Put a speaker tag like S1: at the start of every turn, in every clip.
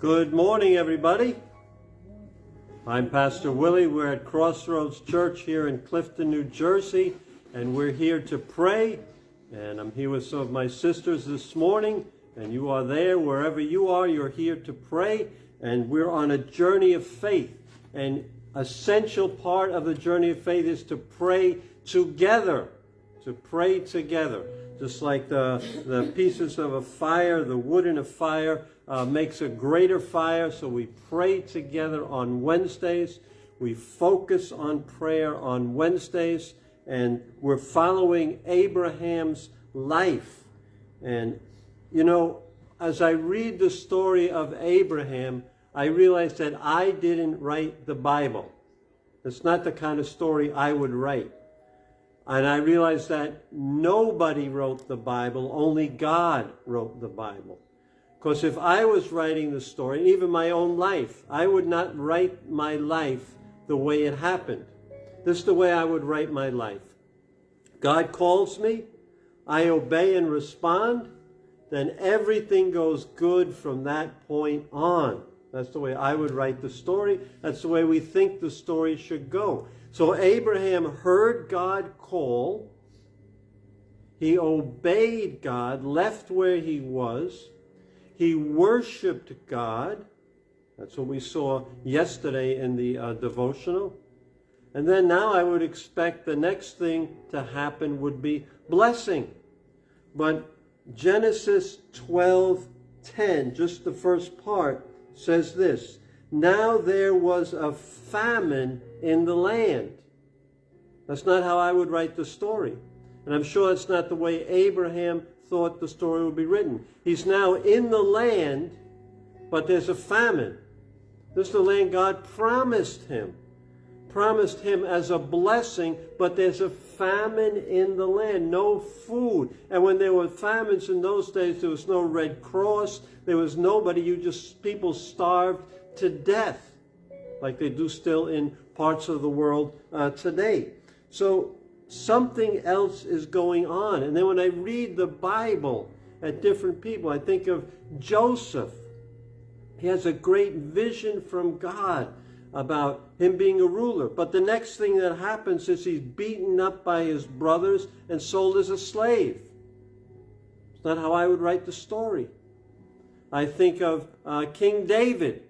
S1: Good morning, everybody. I'm Pastor Willie. We're at Crossroads Church here in Clifton, New Jersey, and we're here to pray. And I'm here with some of my sisters this morning, and you are there. Wherever you are, you're here to pray, and we're on a journey of faith. An essential part of the journey of faith is to pray together. To pray together. Just like the pieces of a fire, the wood in a fire makes a greater fire. So we pray together on Wednesdays. We focus on prayer on Wednesdays. And we're following Abraham's life. And, you know, as I read the story of Abraham, I realize that I didn't write the Bible. It's not the kind of story I would write. And I realized that nobody wrote the Bible, only God wrote the Bible. Because if I was writing the story, even my own life, I would not write my life the way it happened. This is the way I would write my life. God calls me, I obey and respond, then everything goes good from that point on. That's the way I would write the story. That's the way we think the story should go. So Abraham heard God call. He obeyed God, left where he was. He worshiped God. That's what we saw yesterday in the devotional. And then now I would expect the next thing to happen would be blessing. But Genesis 12:10, just the first part, says this: now there was a famine in the land. That's not how I would write the story. And I'm sure that's not the way Abraham thought the story would be written. He's now in the land, but there's a famine. This is the land God promised him as a blessing, but there's a famine in the land, no food. And when there were famines in those days, there was no Red Cross, there was nobody. People starved to death, like they do still in parts of the world today. So something else is going on. And then when I read the Bible at different people, I think of Joseph. He has a great vision from God about him being a ruler. But the next thing that happens is he's beaten up by his brothers and sold as a slave. It's not how I would write the story. I think of King David.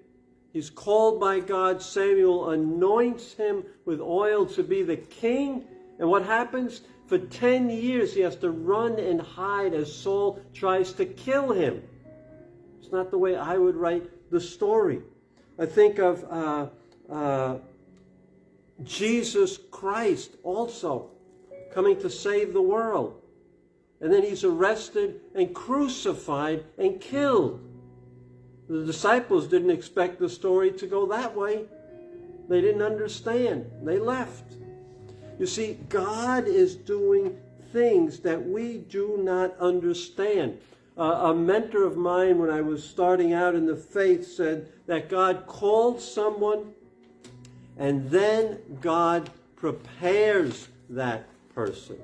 S1: He's called by God. Samuel anoints him with oil to be the king. And what happens? For 10 years he has to run and hide as Saul tries to kill him. It's not the way I would write the story. I think of Jesus Christ also coming to save the world. And then he's arrested and crucified and killed. The disciples didn't expect the story to go that way. They didn't understand. They left. You see, God is doing things that we do not understand. A mentor of mine, when I was starting out in the faith, said that God called someone and then God prepares that person.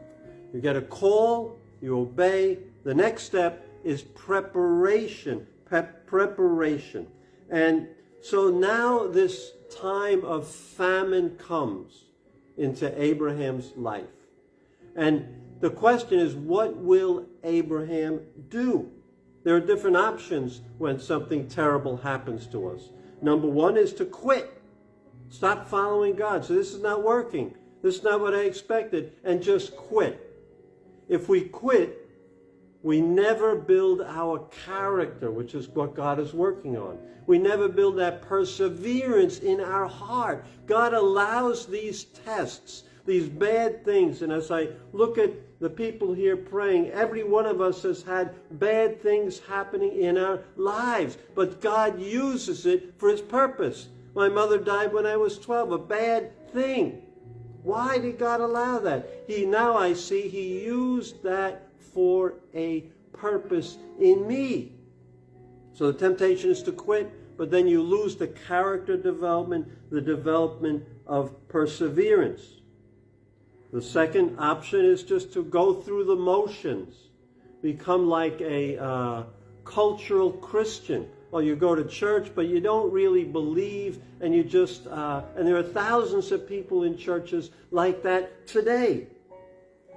S1: You get a call, you obey. The next step is preparation. Preparation. And so now this time of famine comes into Abraham's life. And the question is, what will Abraham do? There are different options when something terrible happens to us. Number one is to quit. Stop following God. So this is not working. This is not what I expected. And just quit. If we quit, we never build our character, which is what God is working on. We never build that perseverance in our heart. God allows these tests, these bad things. And as I look at the people here praying, every one of us has had bad things happening in our lives. But God uses it for his purpose. My mother died when I was 12, a bad thing. Why did God allow that? Now I see he used that for a purpose in me. So the temptation is to quit, but then you lose the character development, the development of perseverance. The second option is just to go through the motions, become like a cultural Christian. or you go to church, but you don't really believe, and you just, and there are thousands of people in churches like that today.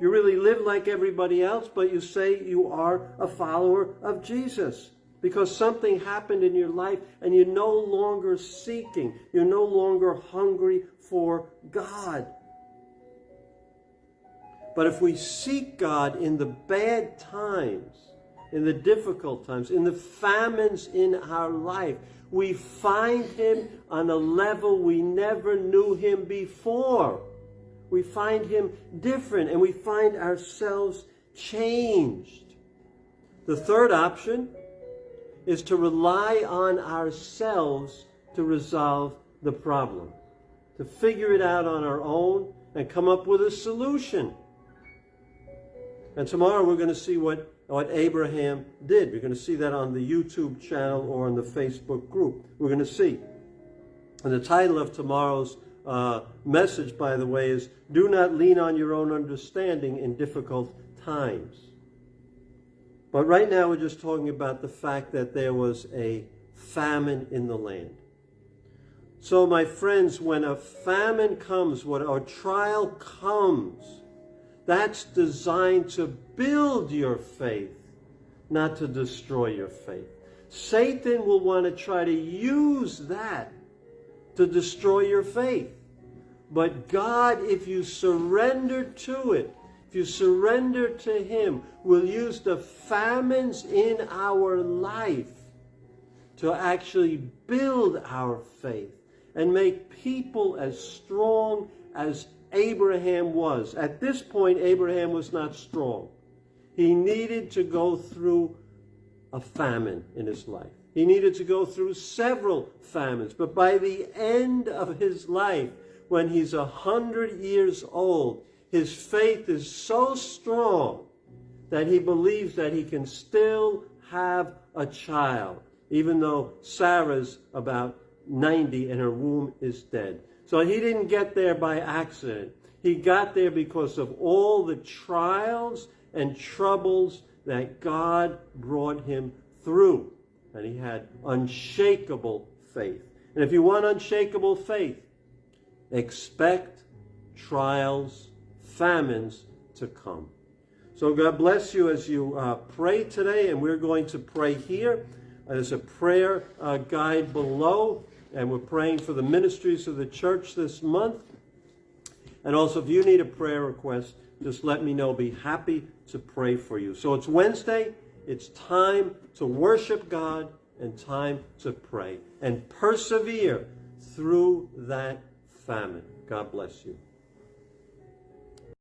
S1: You really live like everybody else, but you say you are a follower of Jesus because something happened in your life and you're no longer seeking. You're no longer hungry for God. But if we seek God in the bad times, in the difficult times, in the famines in our life, we find Him on a level we never knew Him before. We find Him different, and we find ourselves changed. The third option is to rely on ourselves to resolve the problem, to figure it out on our own and come up with a solution. And tomorrow we're going to see what Abraham did. We're going to see that on the YouTube channel or on the Facebook group. We're going to see. And the title of tomorrow's message, by the way, is "Do Not Lean on Your Own Understanding in Difficult Times." But right now we're just talking about the fact that there was a famine in the land. So my friends, when a famine comes, when a trial comes, that's designed to build your faith, not to destroy your faith. Satan will want to try to use that to destroy your faith. But God, if you surrender to it, if you surrender to Him, will use the famines in our life to actually build our faith and make people as strong as Abraham was. At this point, Abraham was not strong. He needed to go through a famine in his life. He needed to go through several famines. But by the end of his life, when he's 100 years old, his faith is so strong that he believes that he can still have a child, even though Sarah's about 90 and her womb is dead. So he didn't get there by accident. He got there because of all the trials and troubles that God brought him through. And he had unshakable faith. And if you want unshakable faith, expect trials, famines to come. So God bless you as you pray today, and we're going to pray here. There's a prayer guide below, and we're praying for the ministries of the church this month. And also, if you need a prayer request, just let me know. Be happy to pray for you. So it's Wednesday. It's time to worship God and time to pray and persevere through that famine. God bless you.